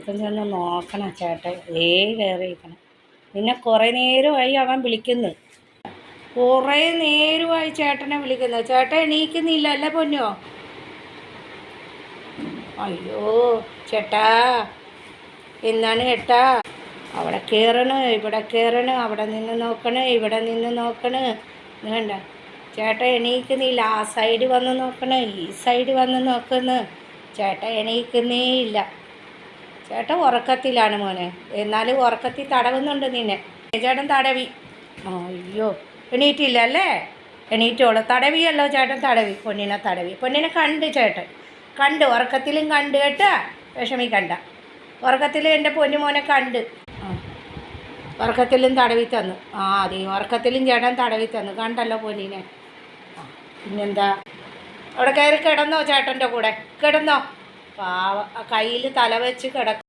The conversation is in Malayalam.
അകത്തും ചെന്ന് നോക്കണം ചേട്ടൻ കയറിയിരിക്കണം. പിന്നെ കുറേ നേരമായി അവൻ വിളിക്കുന്നു, കുറേ നേരമായി ചേട്ടനെ വിളിക്കുന്നു. ചേട്ടൻ എണീക്കുന്നില്ല അല്ലേ പൊന്നോ? അയ്യോ ചേട്ടാ, എന്താണ് ചേട്ടാ? അവിടെ കയറണ്, ഇവിടെ കയറണ്, അവിടെ നിന്ന് നോക്കണ്, ഇവിടെ നിന്ന് നോക്കണ്. വേണ്ട, ചേട്ടൻ എണീക്കുന്നില്ല. ആ സൈഡ് വന്ന് നോക്കണ്, ഈ സൈഡ് വന്ന് നോക്കുന്നു. ചേട്ടൻ എണീക്കുന്നേ ഇല്ല. ചേട്ടൻ ഉറക്കത്തിലാണ് മോനെ. എന്നാലും ഉറക്കത്തിൽ തടവുന്നുണ്ട് നിന്നെ. ചേട്ടൻ തടവി. അയ്യോ, എണീറ്റില്ല അല്ലേ? എണീറ്റോളൂ. തടവിയല്ലോ ചേട്ടൻ, തടവി. പൊന്നിനെ തടവി. പൊന്നിനെ കണ്ട് ചേട്ടൻ, കണ്ട് ഉറക്കത്തിലും കണ്ട് കേട്ടാ. വിഷമിക്കണ്ട, ഉറക്കത്തിൽ എൻ്റെ പൊന്നുമോനെ കണ്ട്. ഉറക്കത്തിലും തടവി തന്നു. അതെ, ഉറക്കത്തിലും ചേട്ടൻ തടവി തന്നു. കണ്ടല്ലോ പൊന്നിനെ. പിന്നെന്താ, അവിടെ കയറി കിടന്നോ ചേട്ടൻ്റെ കൂടെ? കിടന്നോ? പാവ, കയ്യിൽ തല വെച്ച് കിടക്കും.